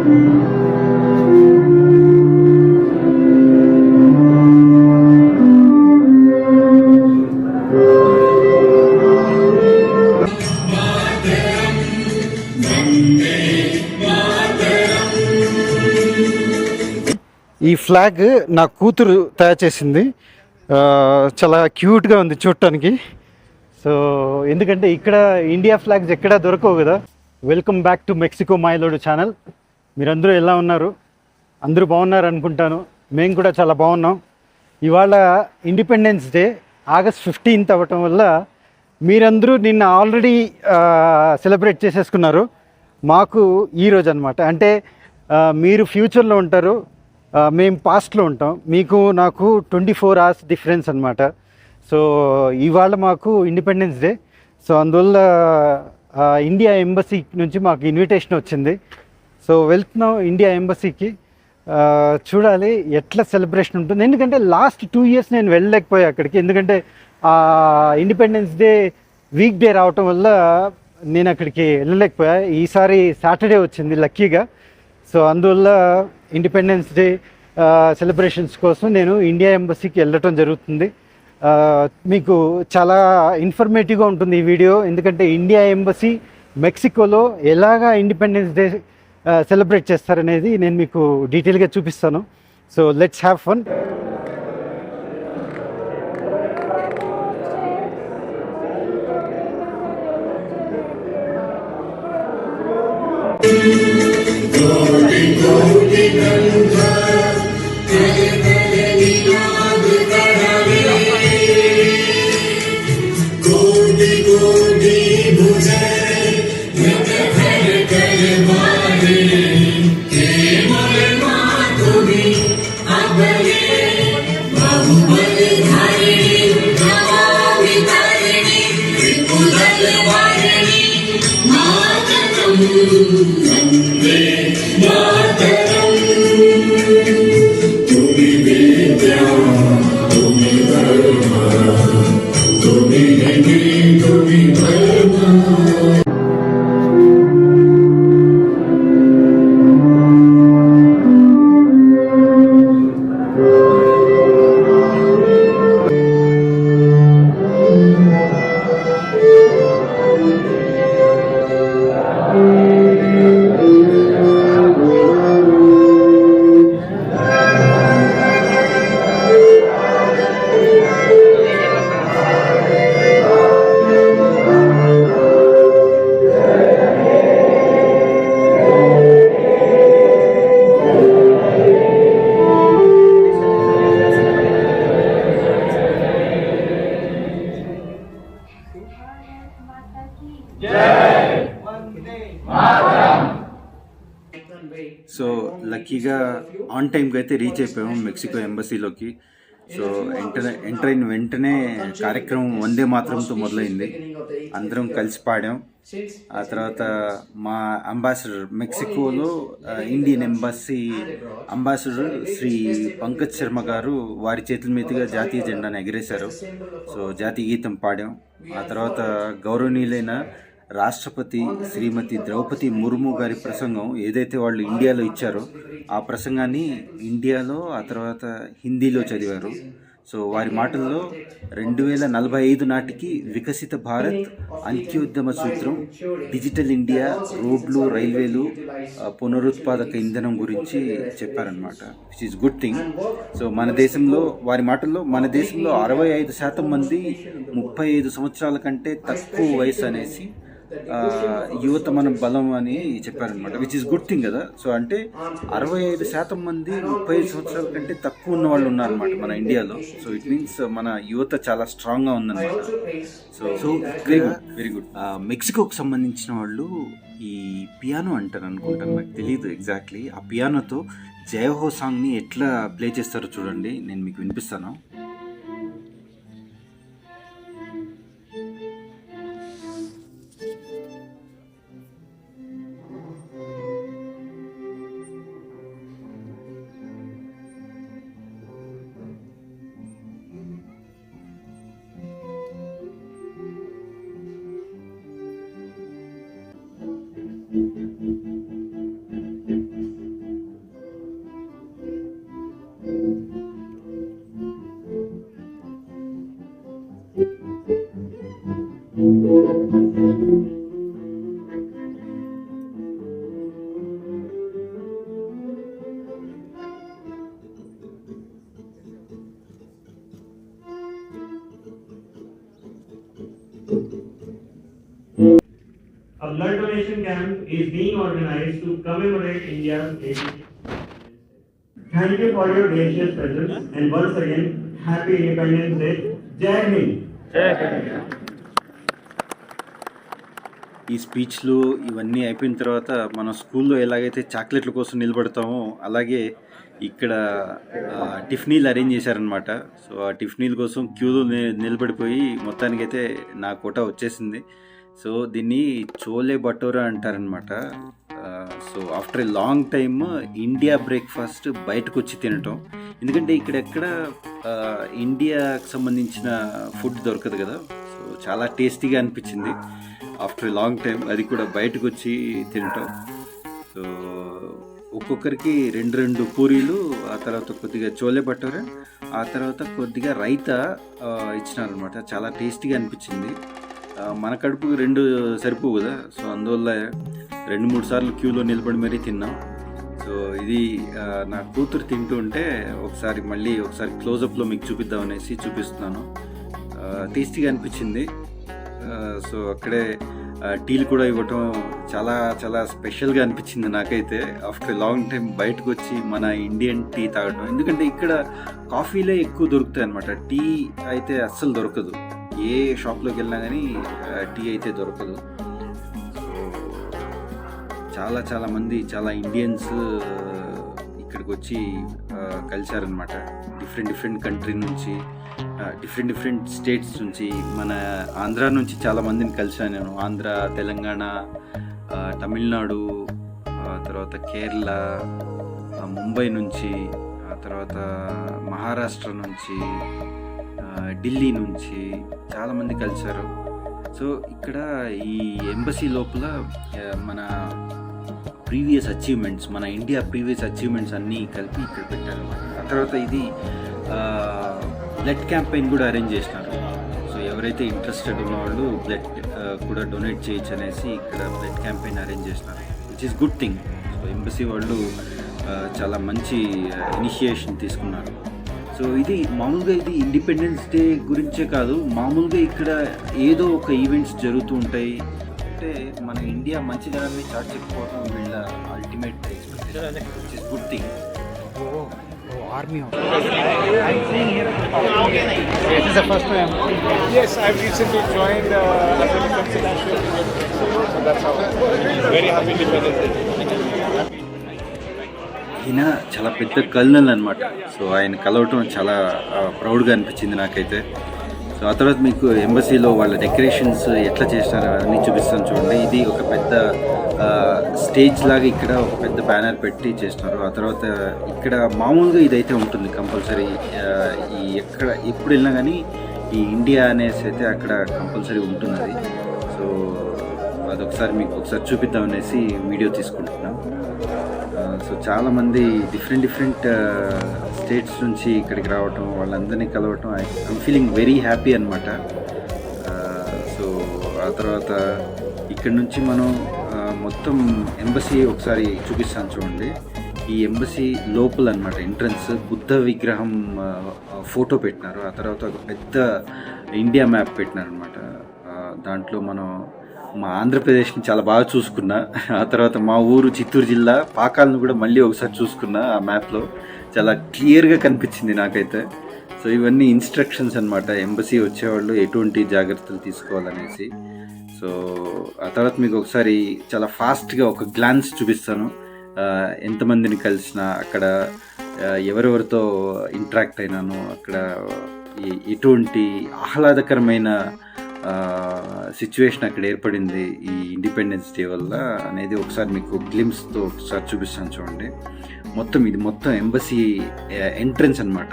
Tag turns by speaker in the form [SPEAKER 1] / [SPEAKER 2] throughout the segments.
[SPEAKER 1] ఈ ఫ్లాగ్ నా కూతురు తయారు చేసింది. చాలా క్యూట్గా ఉంది చూడటానికి. సో ఎందుకంటే ఇక్కడ ఇండియా ఫ్లాగ్స్ ఎక్కడా దొరకవు కదా. వెల్కమ్ బ్యాక్ టు మెక్సికో మాయలోడు ఛానల్. మీరందరూ ఎలా ఉన్నారు? అందరూ బాగున్నారు అనుకుంటాను. మేము కూడా చాలా బాగున్నాం. ఇవాళ ఇండిపెండెన్స్ డే, ఆగస్ట్ 15th అవ్వటం వల్ల మీరందరూ నిన్న ఆల్రెడీ సెలబ్రేట్ చేసేసుకున్నారు. మాకు ఈరోజు అనమాట. అంటే మీరు ఫ్యూచర్లో ఉంటారు, మేము పాస్ట్లో ఉంటాం. మీకు నాకు 24 hours డిఫరెన్స్ అనమాట. సో ఇవాళ మాకు ఇండిపెండెన్స్ డే. సో అందువల్ల ఇండియా ఎంబసీ నుంచి మాకు ఇన్విటేషన్ వచ్చింది. సో వెళ్తున్నాం ఇండియా ఎంబసీకి. చూడాలి ఎట్లా సెలబ్రేషన్ ఉంటుంది. ఎందుకంటే లాస్ట్ 2 years నేను వెళ్ళలేకపోయా అక్కడికి. ఎందుకంటే ఇండిపెండెన్స్ డే వీక్ డే రావటం వల్ల నేను అక్కడికి వెళ్ళలేకపోయా. ఈసారి సాటర్డే వచ్చింది లక్కీగా. సో అందువల్ల ఇండిపెండెన్స్ డే సెలబ్రేషన్స్ కోసం నేను ఇండియా ఎంబసీకి వెళ్ళటం జరుగుతుంది. మీకు చాలా ఇన్ఫర్మేటివ్గా ఉంటుంది ఈ వీడియో. ఎందుకంటే ఇండియా ఎంబసీ మెక్సికోలో ఎలాగా ఇండిపెండెన్స్ డే సెలబ్రేట్ చేస్తారనేది నేను మీకు డీటెయిల్గా చూపిస్తాను. So let's have fun. So లక్కీగా ఆన్ టైంకి అయితే రీచ్ అయిపోయాము మెక్సికో ఎంబసీలోకి. సో ఎంటర్ అయిన వెంటనే కార్యక్రమం వందే మాతరంతో మొదలైంది. అందరం కలిసి పాడాం. ఆ తర్వాత మా అంబాసిడర్, మెక్సికోలో Indian embassy ambassador Shri Pankaj Sharma గారు వారి చేతుల మీదుగా జాతీయ జెండాను ఎగరేశారు. సో జాతీయ గీతం పాడాం. ఆ తర్వాత గౌరవనీయులైన రాష్ట్రపతి శ్రీమతి ద్రౌపది ముర్ము గారి ప్రసంగం ఏదైతే వాళ్ళు ఇండియాలో ఇచ్చారో ఆ ప్రసంగాన్ని ఇండియాలో ఆ తర్వాత హిందీలో చదివారు. సో వారి మాటల్లో 2045 నాటికి వికసిత భారత్, అంత్యోద్యమ సూత్రం, డిజిటల్ ఇండియా, రోడ్లు, రైల్వేలు, పునరుత్పాదక ఇంధనం గురించి చెప్పారనమాట. Which is good thing. So మన దేశంలో, వారి మాటల్లో మన దేశంలో 65% మంది 35 సంవత్సరాల కంటే తక్కువ వయసు అనేసి యువత మన బలం అని చెప్పారనమాట. విచ్ ఈస్ గుడ్ థింగ్ కదా. సో అంటే 65% మంది 35 సంవత్సరాల కంటే తక్కువ ఉన్న వాళ్ళు ఉన్నారనమాట మన ఇండియాలో. సో ఇట్ మీన్స్ మన యువత చాలా స్ట్రాంగ్గా ఉందన్నమాట. So very good, very good. మెక్సికోకి సంబంధించిన వాళ్ళు ఈ పియానో అంటారు అనుకుంటాను, నాకు తెలియదు ఎగ్జాక్ట్లీ. ఆ పియానోతో జయహో సాంగ్ని ఎట్లా ప్లే చేస్తారో చూడండి, నేను మీకు వినిపిస్తాను.
[SPEAKER 2] blood donation camp is being organized to commemorate India's 80th. Thank you for your gracious presence and once again, Happy Independence Day. Jai Hind.
[SPEAKER 1] ఈ స్పీచ్లు ఇవన్నీ అయిపోయిన తర్వాత మనం స్కూల్లో ఎలాగైతే చాక్లెట్ల కోసం నిలబడతామో అలాగే ఇక్కడ టిఫినీలు అరేంజ్ చేశారనమాట. సో ఆ టిఫినీల కోసం క్యూలో నిలబడిపోయి మొత్తానికైతే నా కోట వచ్చేసింది. సో దీన్ని చోలే భటోరా అంటారనమాట. So after a long time India breakfast బయటకు వచ్చి తినటం, ఎందుకంటే ఇక్కడెక్కడ ఇండియాకి సంబంధించిన ఫుడ్ దొరకదు కదా. సో చాలా టేస్టీగా అనిపించింది ఆఫ్టర్ ఏ లాంగ్ టైం, అది కూడా బయటకు వచ్చి తినటం. సో ఒక్కొక్కరికి 2 పూరీలు, ఆ తర్వాత కొద్దిగా చోలే భటోరా, ఆ తర్వాత కొద్దిగా రైతా ఇచ్చినారనమాట. చాలా టేస్టీగా అనిపించింది. మన కడుపుకు 2 సరిపోవు కదా, సో అందువల్ల 2-3 సార్లు క్యూలో నిలబడి మరీ తిన్నాం. సో ఇది నా కూతురు తింటూ ఉంటే మళ్ళీ ఒకసారి క్లోజప్లో మీకు చూపిద్దామనేసి చూపిస్తున్నాను. టేస్టీగా అనిపించింది. సో అక్కడే టీలు కూడా ఇవ్వటం చాలా చాలా స్పెషల్గా అనిపించింది నాకైతే. ఆఫ్టర్ లాంగ్ టైం బయటకు వచ్చి మన ఇండియన్ టీ తాగటం, ఎందుకంటే ఇక్కడ కాఫీలే ఎక్కువ దొరుకుతాయి అనమాట. టీ అయితే అస్సలు దొరకదు, ఏ షాప్లోకి వెళ్ళినా కానీ టీ అయితే దొరకదు. చాలా చాలా మంది, చాలా ఇండియన్స్ ఇక్కడికి వచ్చి కలిశారనమాట. డిఫరెంట్ కంట్రీ నుంచి, డిఫరెంట్ స్టేట్స్ నుంచి. మన ఆంధ్ర నుంచి చాలా మందిని కలిశాను నేను. ఆంధ్ర, తెలంగాణ, తమిళనాడు, తర్వాత కేరళ, ముంబై నుంచి, ఆ తర్వాత మహారాష్ట్ర నుంచి, ఢిల్లీ నుంచి చాలామంది కలిశారు. సో ఇక్కడ ఈ ఎంబసీ లోపల మన ప్రీవియస్ అచీవ్మెంట్స్, మన ఇండియా ప్రీవియస్ అచీవ్మెంట్స్ అన్నీ కలిపి ఇక్కడ పెట్టారు. ఆ తర్వాత ఇది బ్లడ్ క్యాంపెయిన్ కూడా అరేంజ్ చేసినారు. సో ఎవరైతే ఇంట్రెస్టెడ్ ఉన్నవాళ్ళు బ్లడ్ కూడా డొనేట్ చేయొచ్చు అనేసి ఇక్కడ బ్లడ్ క్యాంపెయిన్ అరేంజ్ చేసినారు, which is good thing. So embassy వాళ్ళు చాలా మంచి ఇనిషియేషన్ తీసుకున్నారు. సో ఇది మామూలుగా ఇది ఇండిపెండెన్స్ డే గురించే కాదు, మామూలుగా ఇక్కడ ఏదో ఒక ఈవెంట్స్ జరుగుతూ ఉంటాయి. అంటే మన ఇండియా మంచిదనాన్ని చాటుకోవడం వీళ్ళ ultimate expectation, which is good thing. Army.
[SPEAKER 3] This is the first time.
[SPEAKER 4] Yes, I've recently joined African International. So that's how. Very happy Independence Day.
[SPEAKER 1] ఈయన చాలా పెద్ద కల్నల్ అనమాట. సో ఆయన కలవటం చాలా ప్రౌడ్గా అనిపించింది నాకైతే. సో ఆ తర్వాత మీకు ఎంబసీలో వాళ్ళ డెకరేషన్స్ ఎట్లా చేసినారో అన్నీ చూపిస్తాను చూడండి. ఇది ఒక పెద్ద స్టేజ్ లాగా ఇక్కడ ఒక పెద్ద బ్యానర్ పెట్టి చేసినారు. ఆ తర్వాత ఇక్కడ మామూలుగా ఇదైతే ఉంటుంది కంపల్సరీ, ఈ ఎప్పుడు వెళ్ళినా కానీ ఈ ఇండియా అనేసి అయితే అక్కడ కంపల్సరీ ఉంటుంది అది. సో అదొకసారి మీకు ఒకసారి చూపిద్దాం అనేసి వీడియో తీసుకుంటున్నాం. సో చాలామంది డిఫరెంట్ స్టేట్స్ నుంచి ఇక్కడికి రావటం, వాళ్ళందరినీ కలవటం, ఐఎమ్ ఫీలింగ్ వెరీ హ్యాపీ అనమాట. సో ఆ తర్వాత ఇక్కడ నుంచి మనం మొత్తం ఎంబసీ ఒకసారి చూపిస్తాను చూడండి. ఈ ఎంబసీ లోపల అనమాట ఎంట్రన్స్ బుద్ధ విగ్రహం ఫోటో పెట్టినారు. ఆ తర్వాత ఒక పెద్ద ఇండియా మ్యాప్ పెట్టినారు అనమాట. దాంట్లో మనం మా ఆంధ్రప్రదేశ్ని చాలా బాగా చూసుకున్నా. ఆ తర్వాత మా ఊరు చిత్తూరు జిల్లా పాకాలను కూడా మళ్ళీ ఒకసారి చూసుకున్నా. ఆ మ్యాప్లో చాలా క్లియర్గా కనిపించింది నాకైతే. సో ఇవన్నీ ఇన్స్ట్రక్షన్స్ అనమాట, ఎంబసీ వచ్చేవాళ్ళు ఎటువంటి జాగ్రత్తలు తీసుకోవాలనేసి. సో ఆ తర్వాత మీకు ఒకసారి చాలా ఫాస్ట్గా ఒక గ్లాన్స్ చూపిస్తాను. ఎంతమందిని కలిసినా, అక్కడ ఎవరెవరితో ఇంటరాక్ట్ అయినాను, అక్కడ ఎటువంటి ఆహ్లాదకరమైన సిచ్యువేషన్ అక్కడ ఏర్పడింది ఈ ఇండిపెండెన్స్ డే వల్ల అనేది ఒకసారి మీకు గ్లిమ్స్తో ఒకసారి చూపిస్తాను చూడండి. ఇది మొత్తం ఎంబసీ ఎంట్రన్స్ అనమాట.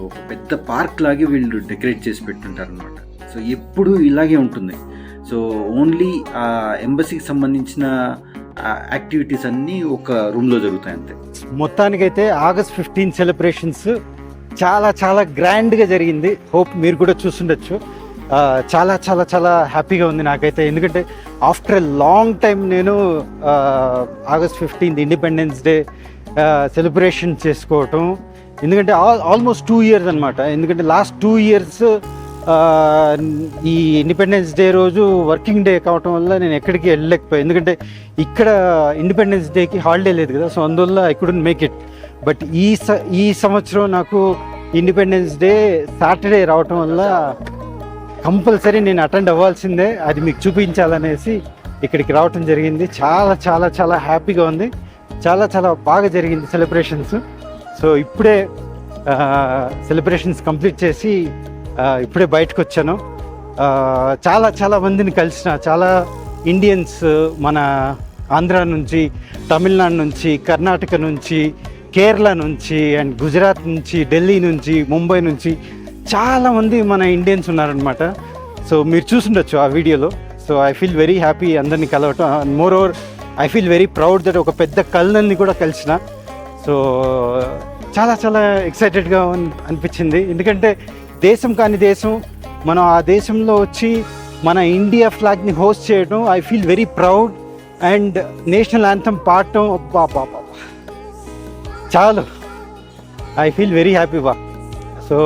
[SPEAKER 1] ఒక పెద్ద పార్క్ లాగే వీళ్ళు డెకరేట్ చేసి పెట్టుంటారు అనమాట. సో ఎప్పుడు ఇలాగే ఉంటుంది. సో ఓన్లీ ఆ ఎంబసీకి సంబంధించిన యాక్టివిటీస్ అన్నీ ఒక రూమ్లో జరుగుతాయి అంతే.
[SPEAKER 3] మొత్తానికైతే August 15 సెలబ్రేషన్స్ చాలా చాలా గ్రాండ్గా జరిగింది. హోప్ మీరు కూడా చూస్తుండొచ్చు. చాలా చాలా చాలా హ్యాపీగా ఉంది నాకైతే, ఎందుకంటే ఆఫ్టర్ ఎ లాంగ్ టైం నేను August 15 ఇండిపెండెన్స్ డే సెలబ్రేషన్ చేసుకోవటం. ఎందుకంటే ఆల్మోస్ట్ 2 years అనమాట. ఎందుకంటే లాస్ట్ 2 years ఈ ఇండిపెండెన్స్ డే రోజు వర్కింగ్ డే కావటం వల్ల నేను ఎక్కడికి వెళ్ళలేకపోయాను, ఎందుకంటే ఇక్కడ ఇండిపెండెన్స్ డేకి హాలిడే లేదు కదా, సో అందువల్ల I couldn't make it. But ఈ సంవత్సరం నాకు ఇండిపెండెన్స్ డే సాటర్డే రావటం వల్ల కంపల్సరీ నేను అటెండ్ అవ్వాల్సిందే, అది మీకు చూపించాలనేసి ఇక్కడికి రావటం జరిగింది. చాలా చాలా చాలా హ్యాపీగా ఉంది, చాలా చాలా బాగా జరిగింది సెలబ్రేషన్స్. సో ఇప్పుడే సెలబ్రేషన్స్ కంప్లీట్ చేసి ఇప్పుడే బయటకు వచ్చాను. చాలా చాలా మందిని కలిసిన, చాలా ఇండియన్స్ మన ఆంధ్ర నుంచి, తమిళనాడు నుంచి, కర్ణాటక నుంచి, కేరళ నుంచి అండ్ గుజరాత్ నుంచి, ఢిల్లీ నుంచి, ముంబై నుంచి చాలామంది మన ఇండియన్స్ ఉన్నారనమాట. సో మీరు చూసుండొచ్చు ఆ వీడియోలో. So I feel very happy అందరినీ కలవటం. More over I feel very proud that ఒక పెద్ద కల్నల్ని కూడా కలిసిన. సో చాలా చాలా ఎక్సైటెడ్గా అనిపించింది, ఎందుకంటే దేశం కాని దేశం మనం ఆ దేశంలో వచ్చి మన ఇండియా ఫ్లాగ్ని హోస్ట్ చేయడం I feel very proud. And national anthem పాడటం అబ్బా చాలు, ఐ ఫీల్ వెరీ హ్యాపీ బా. సో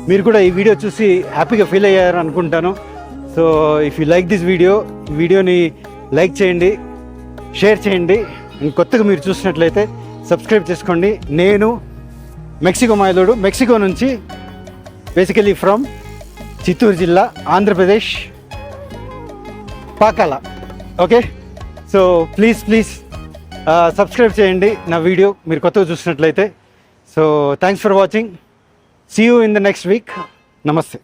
[SPEAKER 3] మీరు కూడా ఈ వీడియో చూసి హ్యాపీగా ఫీల్ అయ్యారు అనుకుంటాను. So if you like this వీడియోని లైక్ చేయండి, షేర్ చేయండి. కొత్తగా మీరు చూసినట్లయితే సబ్స్క్రైబ్ చేసుకోండి. నేను మెక్సికో మాయలోడు, మెక్సికో నుంచి, బేసికలీ ఫ్రమ్ చిత్తూరు జిల్లా, Andhra Pradesh, Pakala. Okay, so please subscribe చేయండి నా వీడియో మీరు కొత్తగా చూసినట్లయితే. So thanks for watching. See you in the next week. నమస్తే.